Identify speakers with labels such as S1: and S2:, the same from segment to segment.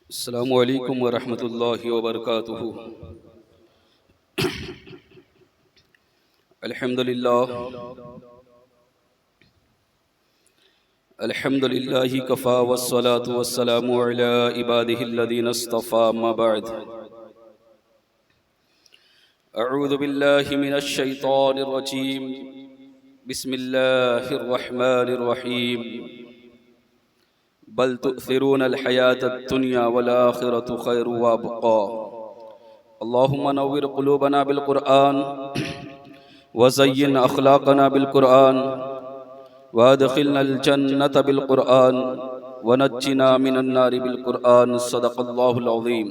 S1: अस्सलामु अलैकुम वरहमतुल्लाहि वबरकातुहू। अल्हम्दुलिल्लाह अल्हम्दुलिल्लाहि कफ़ा वस्सलातु वस्सलामु अला इबादिहिल्लज़ीना इस्तफ़ा अम्मा बअद। अऊज़ु बिल्लाहि मिनश शैतानिर रजीम। बिस्मिल्लाहिर रहमानिर रहीम। बल तुअ्सिरूनल हयातद दुनिया वल आखिरतु खैरु व अबक़ा। अल्लाहुम्मा नव्विर क़ुलूबना बिल क़ुरआन व ज़य्यिन अख़लाक़ना बिल क़ुरआन व अदख़िलनल जन्नत बिल क़ुरआन व नज्जिना मिनन नारि बिल क़ुरआन। सदक़ल्लाहुल अज़ीम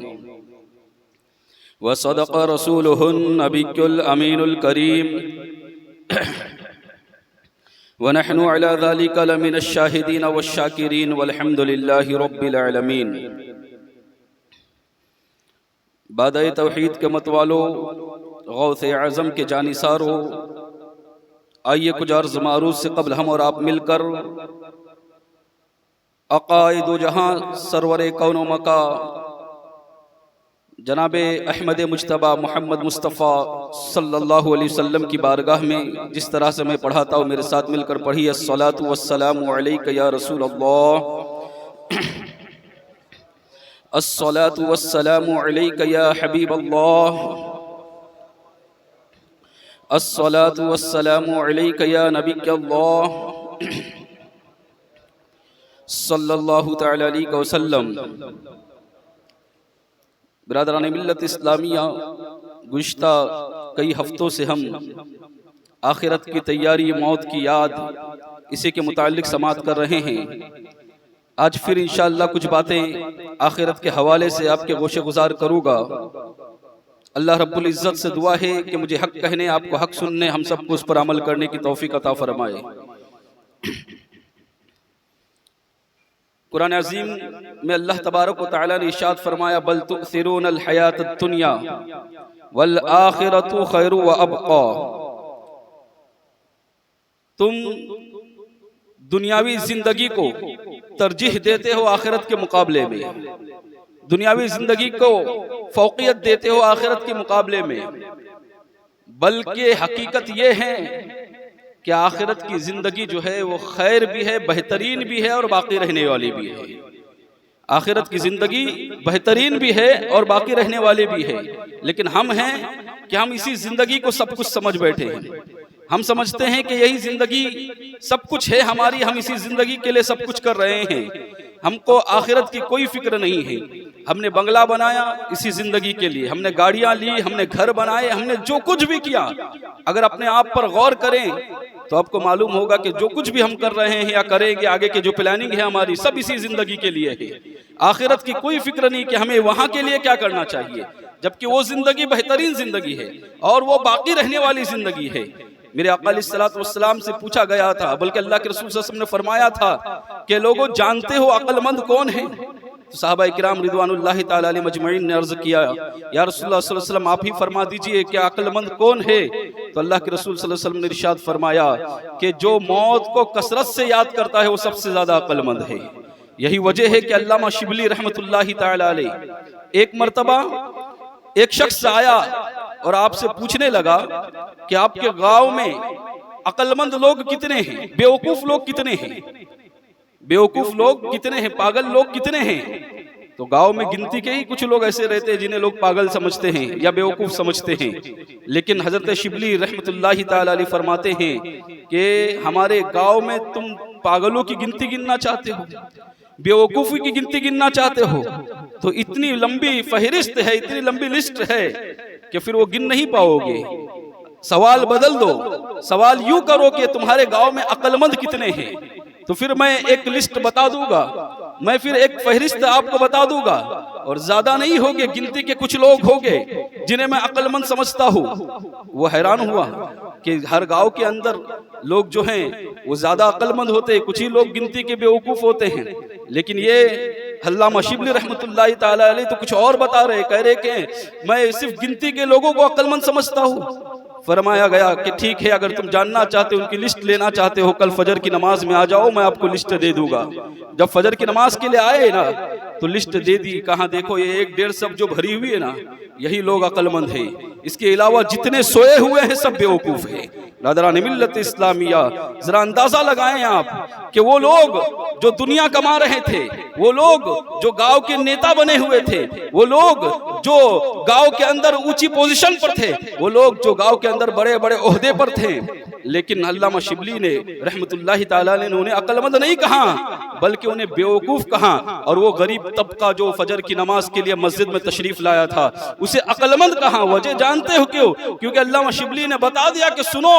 S1: व सदक़ रसूलुहुन नबियुल अमीनुल करीम व नहनु अला ज़ालिका लमिनश शाहिदीन वश्शाकिरीन वल्हम्दुलिल्लाहि रब्बिल आलमीन। बादए तौहीद के मतवालो, गौसे आज़म के जानिसारो, आइए कुछ अर्ज़ मारूफ़ से कबल हम और आप मिलकर आक़ाए दो जहां सरवरे कौन व मका जनाबे अहमद मुज्तबा मोहम्मद मुस्तफ़ा सल्लल्लाहु अलैहि वसल्लम की बारगाह में जिस तरह से मैं पढ़ाता हूँ, मेरे साथ मिलकर पढ़िए। अस्सलातु वस्सलामु अलैका या रसूल अल्लाह, अस्सलातु वस्सलामु अलैका या हबीब अल्लाह, अस्सलातु वस्सलामु अलैका या नबी अल्लाह सल्लल्लाहु तआला अलैहि वसल्लम। बिरादरान मिल्लत इस्लामिया, गुज़िश्ता कई हफ्तों से हम आखिरत की तैयारी, मौत की याद, इसी के मुताल्लिक़ समाअत कर रहे हैं। आज फिर इंशाअल्लाह कुछ बातें आखिरत के हवाले से आपके गोशे गुजार करूँगा। अल्लाह रब्बुल इज़्ज़त से दुआ है कि मुझे हक़ कहने, आपको हक़ सुनने, हम सबको उस पर अमल करने की तौफ़ीक़ अता फ़रमाए। कुरान अज़ीम में अल्लाह तबारक व तआला ने इरशाद फरमाया, बल तुअ्सिरूनल हयातद दुनिया वल आखिरतु खैरु व अबक़ा। तुम दुनियावी जिंदगी को तरजीह देते हो आखिरत के मुकाबले में, दुनियावी जिंदगी को फौक़ियत देते हो आखिरत के मुकाबले में, बल्कि हकीकत ये है कि आखिरत की जिंदगी जो है वो खैर भी है, बेहतरीन भी है और बाकी रहने वाली भी है। आखिरत की जिंदगी बेहतरीन भी है और बाकी रहने वाली भी है। लेकिन हम हैं कि हम इसी जिंदगी को सब कुछ समझ बैठे हैं। हम समझते हैं कि यही जिंदगी सब कुछ है हमारी, हम इसी जिंदगी के लिए सब कुछ कर रहे हैं। हमको आखिरत की कोई फिक्र नहीं है। हमने बंगला बनाया इसी जिंदगी के लिए, हमने गाड़ियां ली, हमने घर बनाए, हमने जो कुछ भी किया, अगर अपने आप पर गौर करें तो आपको मालूम होगा कि जो कुछ भी हम कर रहे हैं या करेंगे, आगे के जो प्लानिंग है हमारी, सब इसी जिंदगी के लिए है। आखिरत की कोई फिक्र नहीं कि हमें वहां के लिए क्या करना चाहिए, जबकि वो जिंदगी बेहतरीन जिंदगी है और वो बाकी रहने वाली जिंदगी है। मेरे आका अलैहिस्सलातु वस्सलाम से पूछा गया था, बल्कि अल्लाह के रसूल सल्लल्लाहु अलैहि वसल्लम ने फरमाया था कि लोगों, जानते हो अक्लमंद कौन है? तो सहाबा इकराम रिदवानुल्लाहि ताला अलैहिम अजमईन ने अर्ज किया, या रसूलुल्लाह सल्लल्लाहु अलैहि वसल्लम आप ही फरमा दीजिए कि अक्लमंद कौन है? तो अल्लाह के रसूल सल्लल्लाहु अलैहि वसल्लम ने इरशाद फरमाया कि जो मौत को कसरत से याद करता है वो सबसे ज्यादा अक्लमंद है। यही वजह है कि अल्लामा शिबली रहमतुल्लाहि ताला अलैह एक मर्तबा एक शख्स आया और आपसे पूछने लगा कि आपके गांव में अक्लमंद लोग कितने हैं, बेवकूफ लोग कितने हैं, बेवकूफ लोग कितने हैं, पागल लोग कितने हैं? तो गांव में गिनती के ही कुछ लोग ऐसे रहते हैं जिन्हें लोग पागल समझते हैं या बेवकूफ समझते हैं। लेकिन हजरत शिबली रहमतुल्लाहि ताला अलैह फरमाते हैं कि हमारे गांव में तुम पागलों की गिनती गिनना चाहते हो, बेवकूफी की गिनती गिनना चाहते हो, तो इतनी लंबी फहरिस्त है, इतनी लंबी लिस्ट है कि फिर वो गिन नहीं पाओगे। सवाल बदल दो, सवाल यूं करो कि तुम्हारे गांव में अक्लमंद कितने हैं, तो फिर मैं एक लिस्ट बता दूंगा, मैं फिर एक फहरिस्त आपको बता दूंगा और ज्यादा नहीं होगे, गिनती के कुछ लोग होंगे जिन्हें मैं अक्लमंद समझता हूँ। वो हैरान हुआ कि हर गांव के अंदर लोग जो हैं वो ज्यादा अक्लमंद होते हैं, कुछ ही लोग गिनती के बेवकूफ होते हैं। लेकिन ये अल्लामा शिबली रहमतुल्लाहि ताला अलैह तो कुछ और बता रहे, कह रहे कि मैं सिर्फ गिनती के लोगों को अक्लमंद समझता हूँ। फरमाया गया कि ठीक है, अगर तुम जानना चाहते हो, उनकी लिस्ट लेना चाहते हो, कल फजर की नमाज में आ जाओ, मैं आपको लिस्ट दे दूंगा। जब फजर की नमाज के लिए आए ना, तो लिस्ट दे दी, कहाँ देखो ये 1-1.5 सब जो भरी हुई है ना, यही लोग अक्लमंद है। इसके अलावा जितने सोए हुए हैं सब बेवकूफ है। रादरान मिल्लत इस्लामिया, जरा अंदाजा लगाएं आप कि वो लोग जो दुनिया कमा रहे थे, वो लोग जो गांव के नेता बने हुए थे, वो लोग जो गांव के अंदर ऊंची पोजीशन पर थे, वो लोग जो गांव के अंदर बड़े बड़े ओहदे पर थे, लेकिन अल्लामा शिबली ने रहमतुल्लाहि ताला ने उन्हें अक्लमंद नहीं कहा बल्कि उन्हें बेवकूफ कहा। और वो गरीब तबका जो फजर की नमाज के लिए मस्जिद में तशरीफ लाया था उसे अक्लमंद कहा। वजह जानते हो क्यों? क्योंकि अल्लामा शिबली ने बता दिया कि सुनो,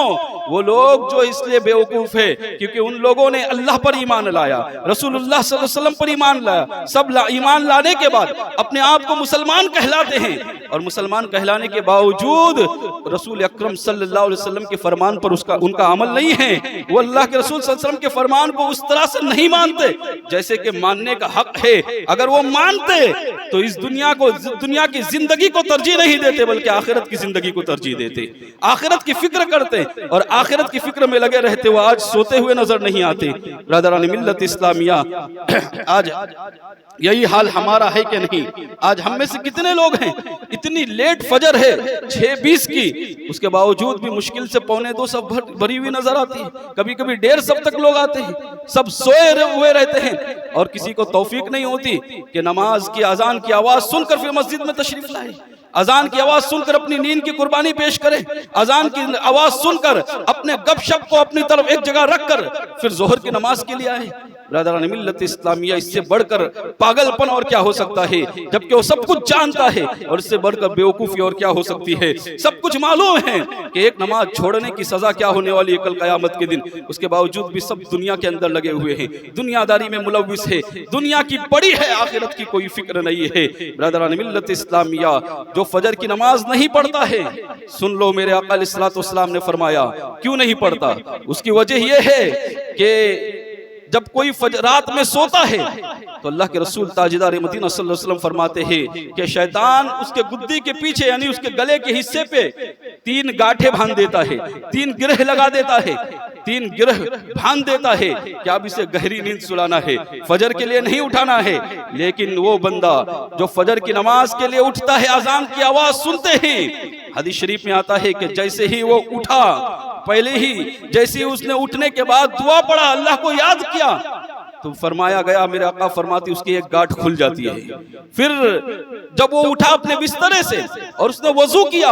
S1: वो लोग जो इसलिए बेवकूफ है क्योंकि उन लोगों ने अल्लाह पर ईमान लाया, रसूलुल्लाह सल्लल्लाहु अलैहि वसल्लम पर ईमान लाया। सब ईमान लाने के बाद अपने आप को मुसलमान कहलाते हैं और मुसलमान कहलाने के बावजूद रसूल अकरम सल्लल्लाहु अलैहि वसल्लम के फरमान पर उनका अमल नहीं है। वो अल्लाह के रसूल सल्लल्लाहु अलैहि वसल्लम के फरमान को उस तरह से नहीं मानते जैसे कि मानने का हक है। अगर वो मानते तो इस दुनिया की जिंदगी को तरजीह नहीं देते बल्कि आखिरत की जिंदगी को तरजीह देते, आखिरत की फिक्र करते और आखिरत की फिक्र में लगे रहते। वो आज सोते हुए नजर नहीं आते। ब्रदरान मिल्लत इस्लामिया, आज यही हाल हमारा है कि नहीं? आज हम में से कितने लोग हैं इतनी लेट फजर है 6:20 की, उसके बावजूद भी मुश्किल से 1:45 सब भरी हुई नजर आती है। कभी कभी 1:30 सब तक लोग आते हैं, सब सोए हुए रहते हैं और किसी को तौफीक नहीं होती कि नमाज की अजान की आवाज सुनकर फिर मस्जिद में तशरीफ लाए, अजान की आवाज सुनकर अपनी नींद की कुर्बानी पेश करे, अजान की आवाज सुनकर अपने गपशप को अपनी तरफ एक जगह रखकर फिर जोहर की नमाज के लिए आए। ब्रदरान मिल्लत इस्लामिया, इससे बढ़कर पागलपन और क्या हो सकता है? जबकि वो सब कुछ जानता है और इससे बढ़कर बेवकूफी और क्या हो सकती है? सब कुछ मालूम है कि एक नमाज छोड़ने की सजा क्या होने वाली है कल कयामत के दिन, उसके बावजूद भी सब दुनिया के अंदर लगे हुए हैं, दुनियादारी में मुलव्विस है, दुनिया की बड़ी है, आखिरत की कोई फिक्र नहीं है। ब्रदरान मिल्लत इस्लामिया, जो फजर की नमाज नहीं पढ़ता है, सुन लो मेरे आका अलैहिस्सलातु वस्सलाम ने फरमाया क्यों नहीं पढ़ता? उसकी वजह यह है कि जब कोई रात में सोता है तो अल्लाह के रसूल ताजदार मदीना सल्लल्लाहु अलैहि वसल्लम फरमाते हैं कि शैतान उसके गुद्दी के पीछे यानी उसके गले के हिस्से पे 3 गांठें बांध देता है, 3 गिरह लगा देता है, 3 गिरह बांध देता है कि अब इसे गहरी नींद सुलाना है, फजर के लिए नहीं उठाना है। लेकिन वो बंदा जो फजर की नमाज के लिए उठता है, अजान की आवाज सुनते ही, हदीस शरीफ में आता है कि जैसे ही वो उठा, पहले ही जैसे ही उसने उठने के बाद दुआ पढ़ा, अल्लाह को याद किया, तो फरमाया गया, मेरे आका फरमाती उसकी एक गांठ खुल जाती है। फिर जब वो उठा अपने बिस्तरे से और उसने वजू किया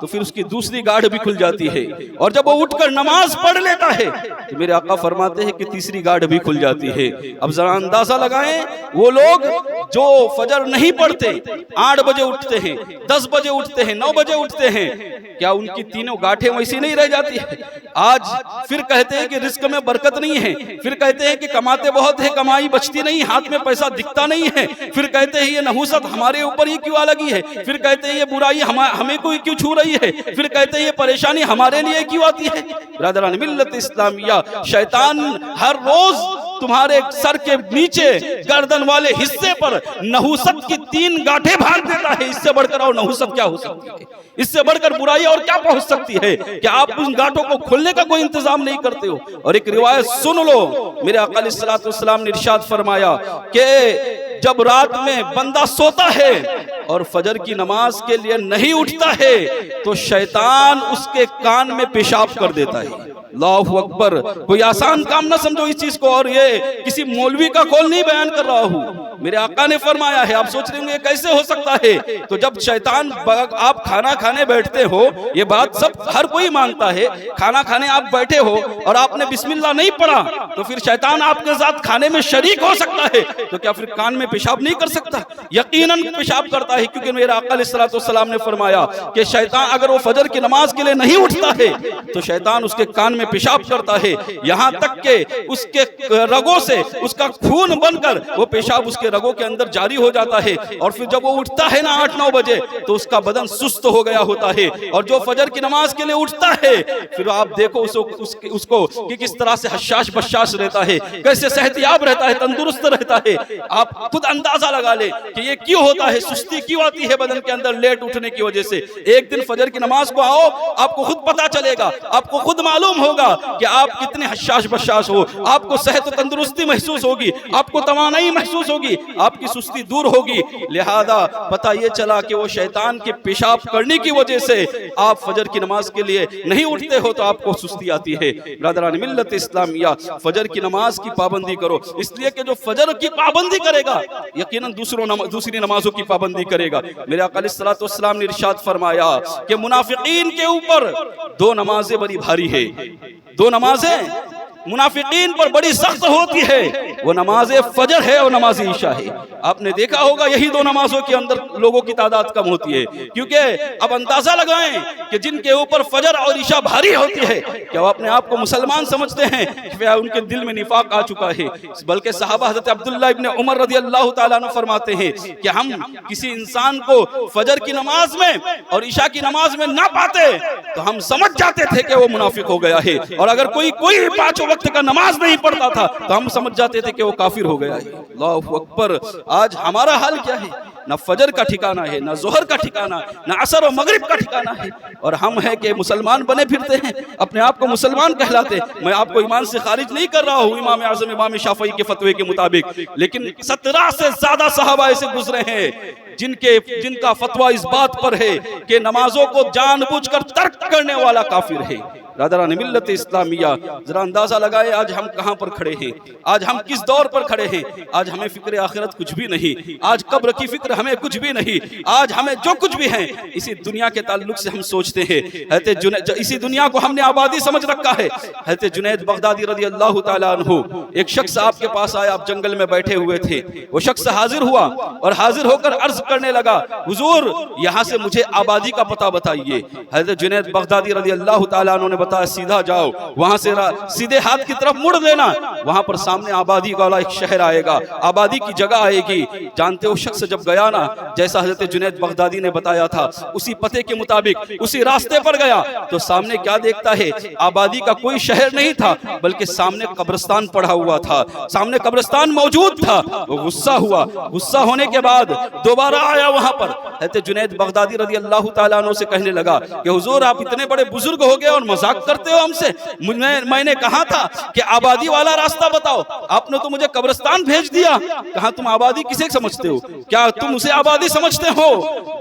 S1: तो फिर उसकी दूसरी गांठ भी खुल जाती है। और जब वो उठकर नमाज पढ़ लेता है तो मेरे आका फरमाते हैं कि तीसरी गांठ भी खुल जाती है। अब जरा अंदाजा लगाएं, वो लोग जो फजर नहीं पढ़ते, 8 बजे उठते हैं, 10 बजे उठते हैं, 9 बजे उठते हैं, क्या उनकी तीनों गांठें वैसी नहीं रह जाती है? आज फिर कहते हैं कि रिस्क में बरकत नहीं है, फिर कहते हैं कि कमाते बहुत है, कमाई बचती नहीं, हाथ में पैसा दिखता नहीं है, फिर कहते हैं ये नहुसत हमारे ऊपर ही क्यों आ लगी है, फिर कहते हैं ये बुराई हमें कोई क्यों छू रही है, फिर कहते हैं ये परेशानी हमारे लिए क्यों आती है। ब्रदरान मिल्लत इस्लामिया, शैतान हर रोज तुम्हारे सर के नीचे गर्दन वाले हिस्से पर नहुसत की 3 गांठें बांध देता है। इससे बढ़कर और नहुसत क्या हो सकती है? इससे बढ़कर बुराई और क्या पहुंच सकती है कि आप उन गांठों को खोलने का कोई इंतजाम नहीं करते हो। और एक रिवायत सुन लो, मेरे आका अलैहिस्सलातु वस्सलाम ने इरशाद फरमाया कि जब रात में बंदा सोता है और फजर की नमाज के लिए नहीं उठता है तो शैतान उसके कान में पेशाब कर देता है। अल्लाहु अकबर। कोई आसान काम ना समझो इस चीज को, और ये किसी मौलवी का कौल नहीं बयान कर रहा हूँ, मेरे आका ने फरमाया है। आप सोच रहे होंगे कैसे हो सकता है? तो जब शैतान, आप खाना खाने बैठते हो, ये बात सब हर कोई मानता है, खाना खाने आप बैठे हो और आपने बिस्मिल्लाह नहीं पढ़ा तो फिर शैतान आपके साथ खाने में शरीक हो सकता है, तो क्या फिर कान में पेशाब नहीं कर सकता? यकीनन पेशाब करता है, क्योंकि मेरे आका अलैहिस्सलातु वस्सलाम ने फरमाया कि शैतान अगर वो फजर की नमाज के लिए नहीं उठता है तो शैतान उसके कान में पेशाब करता है, यहाँ तक के उसके रगों से उसका खून बनकर वो पेशाब उसके रगों के अंदर जारी हो जाता है। और फिर जब वो उठता है ना 8-9 बजे तो उसका बदन सुस्त हो गया होता है। और जो फजर की नमाज के लिए उठता है फिर आप देखो उसको कि किस तरह से हशाश बशाश रहता है, कैसे सेहतियाब रहता है, तंदुरुस्त रहता है। आप खुद अंदाजा लगा ले कि ये क्यों होता है, सुस्ती क्यों आती है बदन के अंदर लेट उठने की वजह से। एक दिन फजर की नमाज को आओ, आपको खुद पता चलेगा, आपको खुद मालूम होगा होगा कि आप कितने हशाश बशाश हो, आपको सेहत तंदुरुस्ती महसूस होगी, आपको तवानाई महसूस होगी, आपकी सुस्ती दूर होगी। लिहाजा पता ये चला कि वो शैतान के पेशाब करने की वजह से आप फजर की नमाज के लिए नहीं उठते हो तो आपको सुस्ती आती है। ब्रदरान मिल्लत इस्लामिया, फजर की नमाज की पाबंदी करो, इसलिए कि जो फजर की पाबंदी करेगा यकीनन दूसरी नमाजों की पाबंदी करेगा। मेरे आका अलैहिस्सलातु वस्सलाम ने इरशाद फरमाया कि मुनाफिकीन के ऊपर दो नमाजें बड़ी भारी है, दो नमाजें मुनाफिकीन पर बड़ी सख्त होती है, वो नमाज फजर है और नमाज ईशा है। आपने देखा होगा यही दो नमाजों के अंदर लोगों की तादाद कम होती है, क्योंकि अब अंदाजा लगाएं कि जिनके ऊपर फजर और ईशा भारी होती है, क्या वो अपने आप को मुसलमान समझते हैं या उनके दिल में निफाक आ चुका है? बल्कि सहाबा हज़रत अब्दुल्लाह इब्न उमर रज़ियल्लाहु ताला अन्हु फरमाते हैं कि हम किसी इंसान को फजर की नमाज में और ईशा की नमाज में ना पाते तो हम समझ जाते थे कि वो मुनाफिक हो गया है, और अगर कोई पांचों वक्त का नमाज नहीं पढ़ता था तो हम समझ जाते थे कि वो काफिर हो गया है। अल्लाहु अकबर। आज हमारा हाल क्या है? ना फजर का ठिकाना है, ना जोहर का ठिकाना, ना असर और मगरिब का ठिकाना है, और हम हैं कि मुसलमान बने फिरते हैं, अपने आप को मुसलमान कहलाते। मैं आपको ईमान से खारिज नहीं कर रहा हूँ इमाम आज़म इमाम शाफई के फतवे के मुताबिक, लेकिन 17 से ज्यादा सहाबा ऐसे गुजरे हैं जिनका फतवा इस बात पर है कि नमाजों को जानबूझकर तर्क करने वाला काफिर है। रादरान मिल्लत इस्लामिया, जरा अंदाजा लगाए आज हम कहां पर खड़े हैं, आज हम किस दौर पर खड़े हैं। आज हमें फिक्र आखिरत कुछ भी नहीं, आज कब्र की फिक्र हमें कुछ भी नहीं, आज हमें जो कुछ भी है इसी दुनिया के ताल्लुक से हम सोचते हैं। इसी दुनिया को हमने आबादी समझ रखा है। हज़रत जुनैद बगदादी रज़ियल्लाहु ताला अन्हु, एक शख्स आपके पास आया, आप जंगल में बैठे हुए थे, वो शख्स हाजिर हुआ और हाजिर होकर अर्ज करने लगा, हुजूर यहाँ से मुझे आबादी का पता बताइए। हज़रत जुनैद बगदादी रज़ियल्लाहु ताला अन्हु ने बताया, सीधा जाओ, वहां से सीधे हाथ की तरफ मुड़ लेना, वहां पर सामने आबादी वाला एक शहर आएगा, आबादी की जगह आएगी। जानते हो शख्स जब गया ना, जैसा हज़रत जुनैद बगदादी ने बताया था उसी पते के मुताबिक उसी रास्ते पर गया तो सामने क्या देखता है, आबादी का कोई शहर नहीं था बल्कि सामने कब्रिस्तान पड़ा हुआ था, सामने कब्रिस्तान मौजूद था। वो गुस्सा हुआ, गुस्सा होने के बाद दोबारा आया वहां पर, हज़रत जुनैद बगदादी रज़ियल्लाहु ताला अन्हु से कहने लगा कि हुजूर आप इतने बड़े बुजुर्ग हो गए और मजाक करते हो हमसे, मैंने कहा था कि आबादी वाला रास्ता बताओ, आपने तो मुझे कब्रिस्तान भेज दिया। कहा तुम आबादी किसे समझते हो? क्या तुम उसे आबादी समझते हो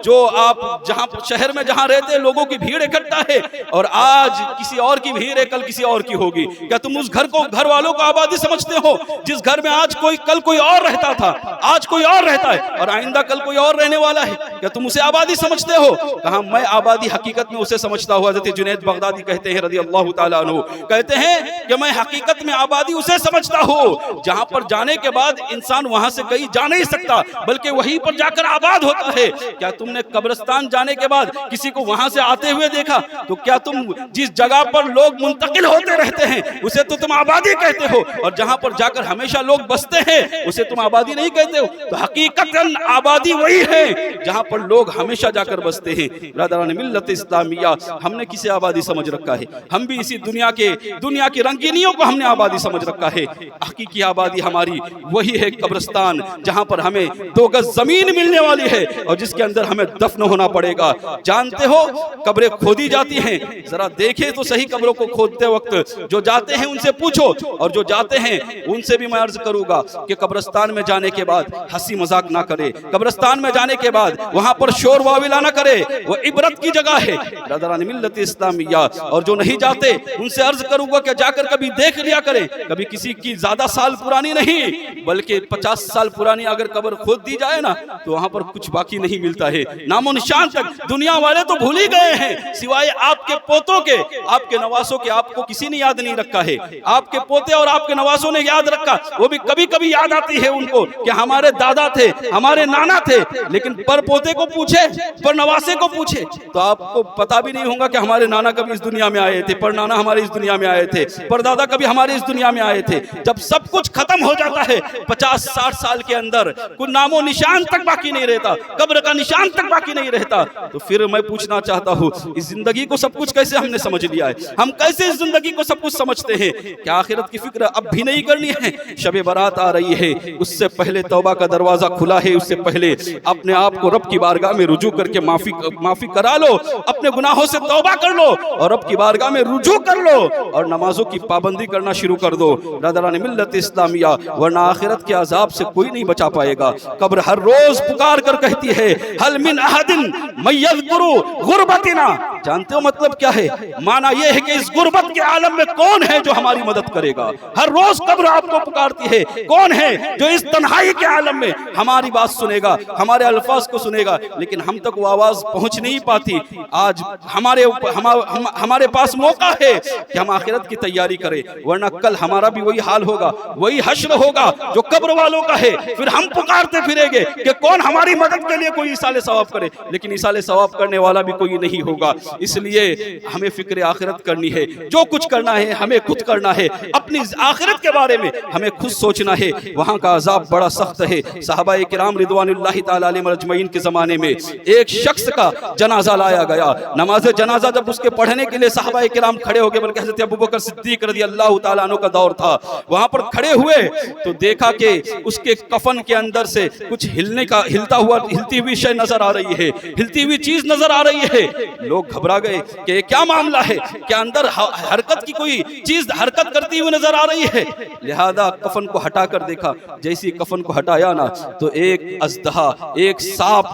S1: जो आप जहां शहर में जहां रहते लोगों की भीड़ इकट्ठा है और आज किसी और की भीड़ है, कल किसी और की होगी? क्या तुम उस घर वालों को आबादी समझते हो जिस घर में आज कल कोई और रहता था, आज कोई और रहता है और आइंदा कल कोई और रहने वाला है? क्या तुम उसे आबादी समझते हो? कहा मैं आबादी हकीकत में उसे समझता हूं। हज़रत जुनैद बगदादी कहते हैं रज़ियल्लाहु ताला अन्हु, कहते हैं कि मैं हकीकत में आबादी उसे समझता हूं जहां पर जाने के बाद इंसान वहां से कहीं जा नहीं सकता बल्कि वहीं पर जाकर आबाद होता है। क्या तुमने कब्रिस्तान जाने के बाद किसी को वहां से आते हुए देखा? तो क्या तुम जिस जगह पर लोग मुंतकिल होते रहते हैं उसे तो तुम आबादी कहते हो, और जहां पर जाकर हमेशा लोग बसते हैं उसे तुम आबादी नहीं कहते हो? तो हकीकतन आबादी वही है जहां पर लोग हमेशा जाकर बसते हैं। ब्रदरान मिल्लत इस्लामिया, हमने किसे आबादी समझ रखा है? हम भी इसी दुनिया की रंगीनियों को हमने आबादी समझ रखा है। हकीकी आबादी हमारी वही है कब्रिस्तान, जहां पर हमें 2 गज जमीन मिलने वाली है और जिसके अंदर हमें दफन होना पड़ेगा। जानते हो कब्रें खोदी जाती हैं, जरा देखें तो सही कब्रों को खोदते वक्त जो जाते हैं उनसे पूछो, और जो जाते हैं उनसे भी मैं अर्ज करूंगा कि कब्रिस्तान में जाने के बाद हंसी मजाक ना करे, कब्रिस्तान में जाने के बाद वहां पर शोर वाविला ना करे, वो इबरत की जगह है। ब्रदरान मिल्लत इस्लामिया, और जो नहीं जाते उनसे अर्ज करूंगा कि जाकर कभी देख लिया करें, कभी किसी की ज्यादा साल पुरानी नहीं बल्कि 50 साल पुरानी अगर कब्र खोद दी जाए ना तो वहां पर कुछ बाकी नहीं मिलता है, नामो निशान तक दुनिया वाले तो भूल ही गए हैं, सिवाय आपके पोतों के, आपके नवासों के। आपको किसी ने याद नहीं रखा है, आपके पोते और आपके नवासों ने याद रखा, वो भी कभी कभी याद आती है उनको कि हमारे दादा थे, हमारे नाना थे, लेकिन पर पोते को पूछे, पर नवासे को पूछे तो आपको पता भी नहीं होगा कि हमारे नाना कभी इस दुनिया में आए थे, पर नाना हमारे इस दुनिया में आए थे, पर दादा कभी हमारे इस दुनिया में आए थे। जब सब कुछ खत्म हो जाता है 50-60 साल के अंदर कुछ नामो निशान तक बाकी नहीं रहता, कब्र का निशान तक बाकी नहीं रहता। तो फिर मैं पूछना चाहता हूँ, इस जिंदगी को सब कुछ कैसे हमने समझ लिया है? हम कैसे इस जिंदगी को सब कुछ समझते हैं? क्या आखिरत की फिक्र अब भी नहीं करनी है? शबे बारात आ रही है, उससे पहले तौबा का दरवाजा खुला है, उससे पहले अपने आप को रब की बारगाह में रुजू करके माफी करा लो, अपने गुनाहों से तौबा कर लो और रब की बारगाह में रुजू कर लो और नमाजों की पाबंदी करना शुरू कर दो ब्रदरान मिल्लत इस्लामिया, वरना आखिरत के अजाब से कोई नहीं बचा पाएगा। कब्र हर रोज पुकार कर कहती है, हल मिन अहदिन मयज़कुरु गुरबतिना। जानते हो मतलब क्या है? माना यह है कि इस गुर्बत के आलम में कौन है जो हमारी मदद करेगा? हर रोज कब्र आपको पुकारती है, कौन है जो इस तन्हाई के आलम में हमारी बात सुनेगा, हमारे अल्फाज को सुनेगा? लेकिन हम तक वो आवाज पहुंच नहीं पाती। आज हमारे पास मौका है कि हम आखिरत की तैयारी करें, वरना कल हमारा भी वही हाल होगा, वही हश्र होगा जो कब्र वालों का है। फिर हम पुकारते फिरेंगे कि कौन हमारी मदद के लिए कोई इसाले सवाब करे, लेकिन इसाले सवाब करने वाला भी कोई नहीं होगा। इसलिए हमें फिक्र आखिरत करनी है। जो कुछ करना है हमें खुद करना है, अपनी आखिरत के बारे में हमें खुद सोचना है। वहां का अजाब बड़ा सख्त है। सहाबाए किराम रिदवानुल्लाहि ताला अलैहिम अजमईन के जमाने में एक शख्स का जनाजा लाया गया। नमाज जनाजा जब उसके पढ़ने के लिए सहाबाए किराम खड़े हो गए, बल्कि हज़रत अबू बकर सिद्दीक रज़ियल्लाहु ताला अन्हु का दौर था, वहां पर खड़े हुए तो देखा कि उसके कफन के अंदर से कुछ हिलती हुई शय नजर आ रही है, हिलती हुई चीज नजर आ रही है। लोग घबरा गए कि क्या मामला है, क्या अंदर हरकत की कोई चीज हरकत करती हुई नजर आ रही है? लिहाजा कफन को हटा कर देखा। जैसी कफन को हटाया ना, तो एक अजदहा, एक सांप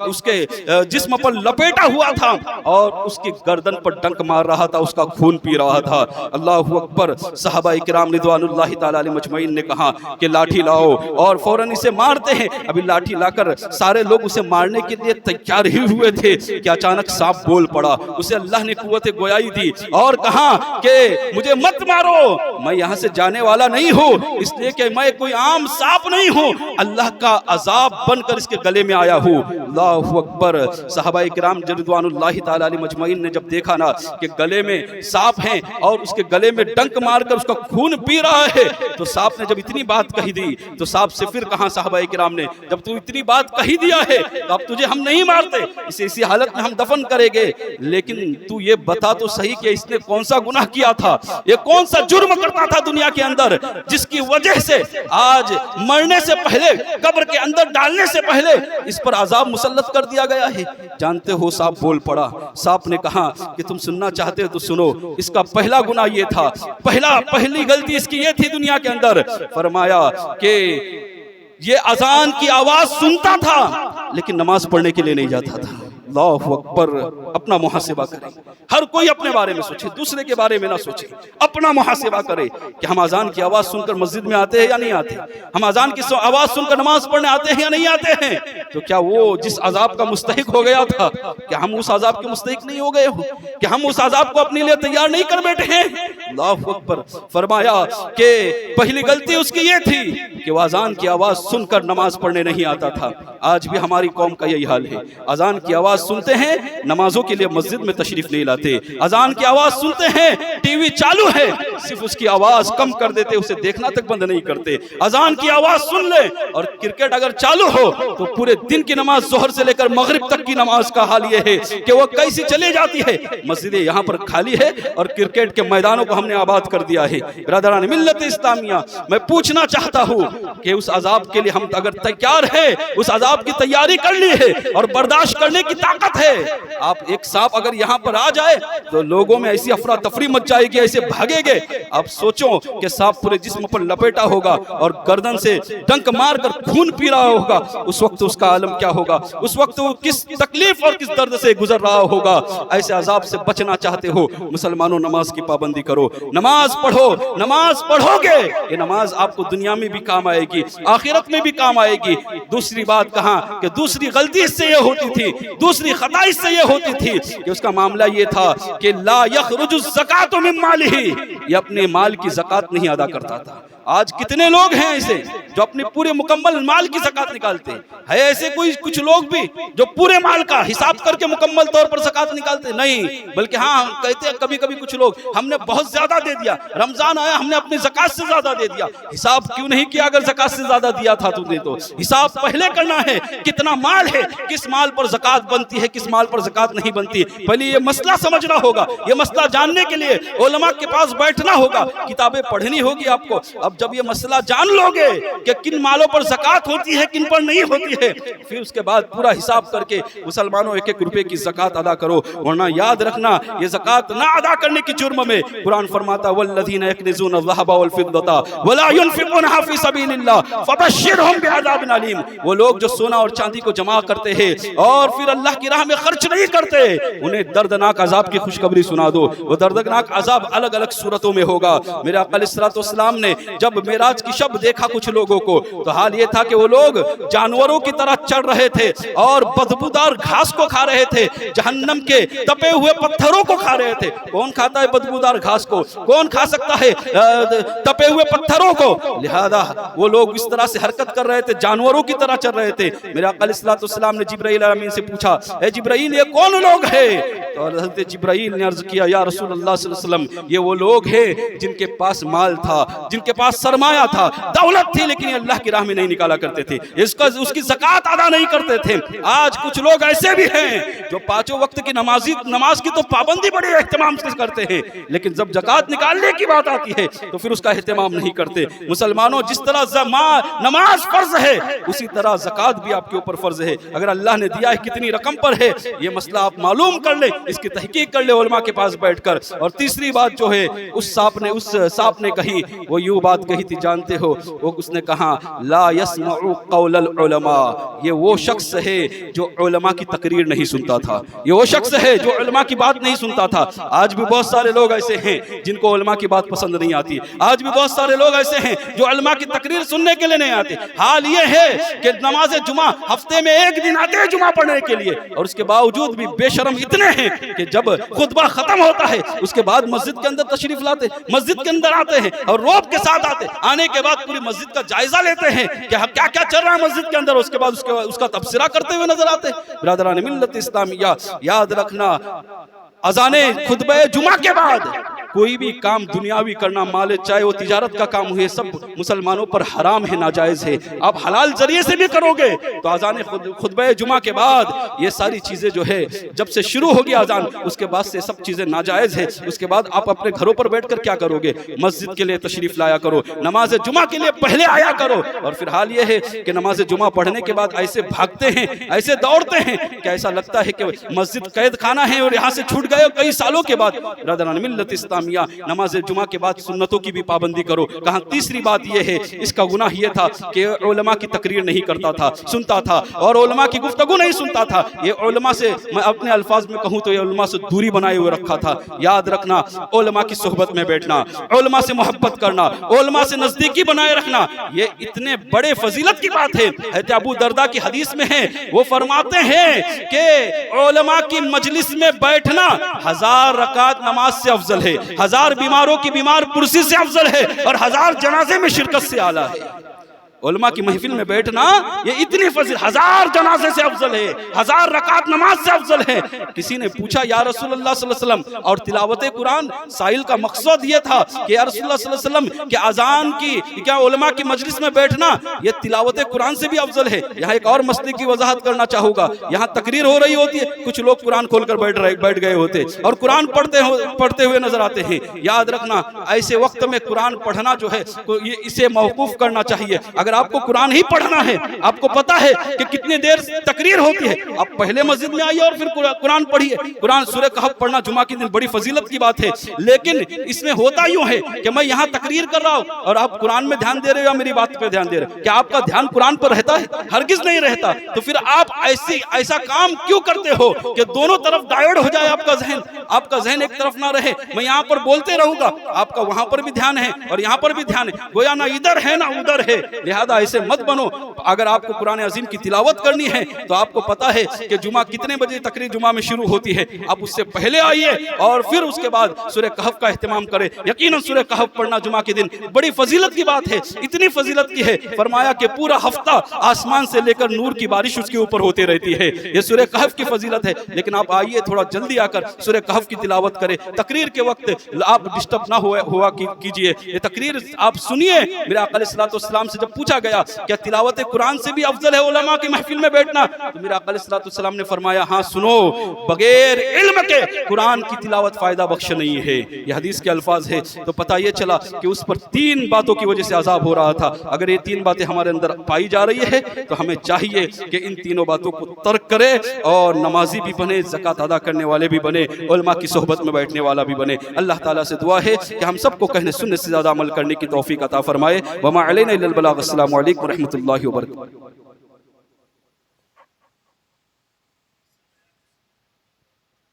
S1: उसके जिस्म पर लपेटा हुआ था और उसकी गर्दन पर डंक मार रहा था, उसका खून पी रहा था। अल्लाहु अकबर। सहाबाए किराम रिदवानुल्लाहि ताला अलैहिम अजमईन ने कहा कि लाठी लाओ, और फौरन इसे मारते हैं। अभी लाठी लाकर सारे लोग उसे मारने के लिए तैयार ही हुए थे कि अचानक सांप बोल पड़ा। उसे अल्लाह ने कुव्वत गोयाई दी और कहा कि मुझे मत मारो, मैं यहाँ से जाने वाला नहीं हूँ, इसलिए कि मैं कोई आम सांप नहीं हूँ, अल्लाह का अजाब बनकर इसके गले में आया हूँ। अल्लाहु अकबर। सहाबाए किराम रिदवानुल्लाहि ताला अलैहिम अजमईन ने जब देखा ना कि गले में सांप है और उसके गले में डंक मारकर उसका खून पी रहा है, तो सांप ने जब इतनी बात कही दी, तो सांप से फिर कहा सहाबाए किराम ने, जब तू इतनी बात कही दिया है तो अब तुझे हम नहीं मारते, इसे इसी हालत में हम दफन करेंगे, लेकिन तू ये बता तो सही कि इसने कौन सा गुनाह किया था, ये कौन सा जुर्म करता था दुनिया के अंदर, जिसकी वजह से आज मरने से पहले, कब्र के अंदर डालने से पहले इस पर अजाब मुसल्लत कर दिया गया है। जानते हो, सांप बोल पड़ा। सांप ने कहा कि तुम सुनना चाहते हो तो सुनो। इसका पहला गुनाह ये था, पहली गलती इसकी ये थी दुनिया के अंदर। फरमाया कि ये अजान की आवाज सुनता था लेकिन नमाज पढ़ने के लिए नहीं जाता था। अल्लाहु अकबर। अपना मुहासिबा करें, हर कोई अपने बारे में सोचे, दूसरे के बारे में ना सोचे। अपना मुहासिबा करें कि हम अजान की आवाज सुनकर मस्जिद में आते हैं या नहीं आते, हम अजान की आवाज सुनकर नमाज पढ़ने आते हैं या नहीं आते हैं। तो क्या वो जिस अजाब का मुस्तहिक हो गया था, क्या हम उस अजाब के मुस्तहिक नहीं हो गए हो? क्या हम उस अजाब को अपने लिए तैयार नहीं कर बैठे हैं? अल्लाहु अकबर। फरमाया कि पहली गलती उसकी ये थी कि वो अजान की आवाज सुनकर नमाज पढ़ने नहीं आता था। आज भी हमारी कौम का यही हाल है। अजान की आवाज सुनते हैं, नमाजों के लिए मस्जिद में तशरीफ नहीं लाते। अजान की आवाज सुनते हैं, टीवी चालू है, सिर्फ उसकी आवाज कम कर देते, उसे देखना तक बंद नहीं करते। अजान की आवाज सुन ले और क्रिकेट अगर चालू हो तो पूरे दिन की नमाज, जोहर से लेकर मगरिब तक की नमाज का हाल ये है कि वो कैसी चली जाती है। मस्जिदें यहाँ पर खाली है और क्रिकेट के मैदानों को हमने आबाद कर दिया है। ब्रदरान मिल्लत इस्लामिया, मैं पूछना चाहता हूँ कि उस अजाब के लिए हम अगर तैयार है, उस अजाब की तैयारी कर ली है और बर्दाश्त करने की ताकत है। आप एक सांप अगर यहाँ पर आ जाए तो लोगों में ऐसी अफरा तफरी मच जाएगी, ऐसे भागेंगे। आप सोचो कि सांप पूरे जिस्म पर लपेटा होगा और गर्दन से डंक मारकर खून पी रहा होगा, उस वक्त उसका आलम क्या होगा? उस वक्त वो किस तकलीफ और किस दर्द से गुजर रहा होगा? ऐसे अजाब से बचना चाहते हो, मुसलमानों नमाज की पाबंदी करो, नमाज पढ़ो। नमाज पढ़ोगे ये नमाज आपको दुनिया में भी काम आएगी, आखिरत में भी काम आएगी। दूसरी बात कहा कि दूसरी गलती इससे ये होती थी, दूसरी खता इससे ये होती थी कि उसका मामला ये था कि ला यखरुजु ज़कातु मिन मालिही, ये अपने माल की ज़कात नहीं अदा करता था। आज कितने लोग हैं ऐसे जो अपने पूरे मुकम्मल माल की ज़कात निकालते हैं। है ऐसे कोई कुछ लोग भी जो पूरे माल का हिसाब करके मुकम्मल तौर पर ज़कात निकालते नहीं, बल्कि हाँ कहते हैं कभी कभी कुछ लोग हमने बहुत ज्यादा दे दिया, रमजान आया हमने अपनी ज़कात से ज्यादा दे दिया। हिसाब क्यों नहीं किया? अगर ज़कात से ज्यादा दिया था तुमने तो हिसाब पहले करना है, कितना माल है, किस माल पर ज़कात बनती है, किस माल पर ज़कात नहीं बनती। पहले ये मसला समझना होगा। ये मसला जानने के लिए उलमा के पास बैठना होगा, किताबें पढ़नी होगी आपको। अब जब ये मसला जान लोगे कि किन मालों पर ज़कात होती है, किन पर नहीं होती है, फिर उसके बाद पूरा हिसाब करके मुसलमानों 1-1 रुपए की ज़कात अदा करो। वरना याद रखना, ये ज़कात ना अदा करने की जुर्म में कुरान फरमाता वल्लज़ीना यकनिज़ूना ज़हबा वल फिद्दता वला युनफ़िक़ूनहा फ़ी सबीलिल्लाह फ़बश्शिरहुम बिअज़ाबिन अलीम। वो लोग जो सोना और चांदी को जमा करते हैं और फिर अल्लाह की राह में खर्च नहीं करते, उन्हें दर्दनाक अजाब की खुशखबरी सुना दो। वो दर्दनाक अजाब अलग अलग सूरतों में होगा। मेरे आका अलैहिस्सलाम ने जब मेराज की शब देखा कुछ लोगों को, तो हाल ये था कि वो लोग जानवरों की तरह चढ़ रहे थे और बदबूदार घास को खा रहे थे, जहन्नम के तपे हुए पत्थरों को खा रहे थे। कौन खाता है बदबूदार घास को? कौन खा सकता है तपे हुए पत्थरों को? लिहाजा वो लोग इस तरह से हरकत कर रहे थे, जानवरों की तरह चल रहे थे। मेरे आका अलैहिस्सलाम ने जिब्राईल अमीन से पूछा, ए जिब्राईल ये कौन लोग हैं? तो हज़रत जिब्राईल ने अर्ज किया, या रसूल अल्लाह सल्लल्लाहु अलैहि वसल्लम, ये वो लोग हैं जिनके पास माल था, जिनके पास सरमाया था, दौलत थी, लेकिन अल्लाह की राह में नहीं निकाला करते थे, उसकी ज़कात अदा नहीं करते थे। आज कुछ लोग ऐसे भी हैं जो 5 वक्त की नमाज की तो पाबंदी बड़े एहतमाम से करते हैं, लेकिन जब ज़कात निकालने की बात आती है तो फिर उसका एहतमाम नहीं करते। मुसलमानों, जिस तरह नमाज फर्ज है, उसी तरह ज़कात भी आपके ऊपर फर्ज है। अगर अल्लाह ने दिया है कितनी रकम पर है, ये मसला आप मालूम कर ले, इसकी तहकीक कर ले उलमा के पास बैठकर। और तीसरी बात जो है, उस सांप ने कही, वो यूं बात कही थी, जानते हो वो उसने कहा, ला यस्मउ कौलल उलमा, ये वो शख्स है जो उलमा की तकरीर नहीं सुनता था, ये वो शख्स है जो उलमा की बात नहीं सुनता था। आज भी बहुत सारे लोग ऐसे हैं जिनको उलमा की बात पसंद नहीं आती। आज भी बहुत सारे लोग ऐसे हैं जो उलमा की तकरीर सुनने के लिए नहीं आते। हाल ये है कि नमाज जुमा हफ्ते में 1 दिन आते हैं जुमा पढ़ने के लिए, और उसके बावजूद भी बेशरम इतने हैं कि जब खुतबा खत्म होता है उसके बाद मस्जिद के अंदर तशरीफ लाते, मस्जिद के अंदर आते हैं और रौब के साथ आते, आने के बाद पूरी मस्जिद का जायजा लेते हैं कि क्या क्या चल रहा है मस्जिद के अंदर, उसके बाद उसका तबसरा करते हुए नजर आते। बिरादरान मिल्लत इस्लामिया, याद रखना, अज़ाने खुतबे जुमा के बाद कोई भी काम दुनियावी करना, माले चाहे वो तिजारत का काम हुए, सब मुसलमानों पर हराम है, नाजायज़ है। आप हलाल जरिए से भी करोगे तो अज़ान खुतबे जुमा के बाद ये सारी चीज़ें जो है, जब से शुरू होगी अज़ान, उसके बाद से सब चीज़ें नाजायज़ है। उसके बाद आप अपने घरों पर बैठकर क्या करोगे? मस्जिद के लिए तशरीफ़ लाया करो, नमाज जुमा के लिए पहले आया करो। और फिर हाल ये है कि नमाज जुमा पढ़ने के बाद ऐसे भागते हैं, ऐसे दौड़ते हैं कि ऐसा लगता है कि मस्जिद कैद खाना है और यहाँ से छूट गए कई सालों के बाद। ब्रदरान मिल्लत इस्लामिया, नमाज जुमा के बाद सुन्नतों की भी पाबंदी करो। कहा तीसरी बात यह है, इसका गुनाह यह था कि उलमा की तकरीर नहीं करता था, सुनता था, और उलमा की गुफ्तगू नहीं सुनता था। ये उलमा से, मैं अपने अल्फाज में कहूँ तो ये उलमा से दूरी बनाए हुए रखा था। याद रखना, उलमा की सोहबत में बैठना, उलमा से मोहब्बत करना, उलमा से नजदीकी बनाए रखना, ये इतने बड़े फजीलत की बात है। हज़रत अबू दरदा की हदीस में है, वो फरमाते हैं कि उलमा की मजलिस में बैठना 1000 रकात नमाज से अफजल है, 1000 बीमारों की बीमार पुरसी से अफजल है, और 1000 जनाजे में शिरकत से आला है। उलमा की महफिल में बैठना ये इतनी फजील, 1000 जनाजे से अफजल है, 1000 रकात नमाज से अफजल है। किसी ने पूछा, या रसूलुल्लाह सल्लल्लाहु अलैहि वसल्लम, और तिलावत कुरान, साइल का मकसद ये था कि या रसूलुल्लाह सल्लल्लाहु अलैहि वसल्लम कि अजान की, क्या उलमा की मजलिस में बैठना ये तिलावत कुरान से भी अफजल है? यहाँ एक और मसले की वजाहत करना चाहूँगा। यहाँ तकरीर हो रही होती है, कुछ लोग कुरान खोलकर बैठ गए होते और कुरान पढ़ते हुए नजर आते हैं। याद रखना, ऐसे वक्त में कुरान पढ़ना जो है इसे मौकूफ करना चाहिए। अगर आपको कुरान ही पढ़ना है, आपको पता है कि कितनी देर तकरीर होती है, आप पहले मस्जिद में आइए और फिर कुरान पढ़िए। कुरान सूरह कहफ पढ़ना जुमा के दिन बड़ी फजीलत की बात है, लेकिन इसमें होता यूं है कि मैं यहाँ तकरीर कर रहा हूँ और आप कुरान में ध्यान दे रहे हो या मेरी बात पे ध्यान दे रहे हो? क्या आपका ध्यान कुरान पर रहता है? हरगिज नहीं रहता। तो फिर आप ऐसा काम क्यों करते हो कि दोनों तरफ डायवर्ट हो जाए आपका जहन? आपका जहन एक तरफ ना रहे, मैं यहाँ पर बोलते रहूंगा, आपका वहां पर भी ध्यान है और यहाँ पर भी ध्यान है, गोया ना इधर है ना उधर है। लिहाजा ऐसे मत बनो। अगर आपको कुरान अजीम की तिलावत करनी है तो आपको पता है कि जुमा कितने बजे तकरीर जुमा में शुरू होती है, आप उससे पहले आइए और फिर उसके बाद सूरह कहफ का एहतमाम करें। यकीनन सूरह कहफ पढ़ना जुमा के दिन बड़ी फजीलत की बात है, इतनी फजीलत की है फरमाया कि पूरा हफ्ता आसमान से लेकर नूर की बारिश उसके ऊपर होती रहती है। ये सूरह कहफ की फजीलत है। लेकिन आप आइए थोड़ा जल्दी आकर सूरह कहफ की तिलावत करें। तकरीर के वक्त आप डिस्टर्ब ना हुआ कीजिए, ये तकरीर आप सुनिए। मेरे आका अलैहिस्सलातु वस्सलाम से जब पूछा गया क्या तिलावत कुरान से भी अफजल है उलमा की महफिल में बैठना, तो मेरे आका अलैहिस्सलातु वस्सलाम ने फरमाया हाँ सुनो, बगैर इल्म के कुरान की तिलावत फायदा बख्श नहीं है। ये हदीस के अल्फाज है। तो पता ये चला कि उस पर 3 बातों की वजह से अजाब हो रहा था। अगर ये 3 बातें हमारे अंदर पाई जा रही है तो हमें चाहिए कि इन तीनों बातों को तर्क करे और नमाजी भी बने, ज़कात अदा करने वाले भी बने, उलमा की सोहबत में बैठने वाला भी बने। अल्लाह ताला से दुआ है कि हम सबको कहने सुनने से ज़्यादा अमल करने की तौफीक अता फरमाए। वमा अलैना इल्लल बलाग। अस्सलामु अलैकुम व रहमतुल्लाहि व बरकातुहू।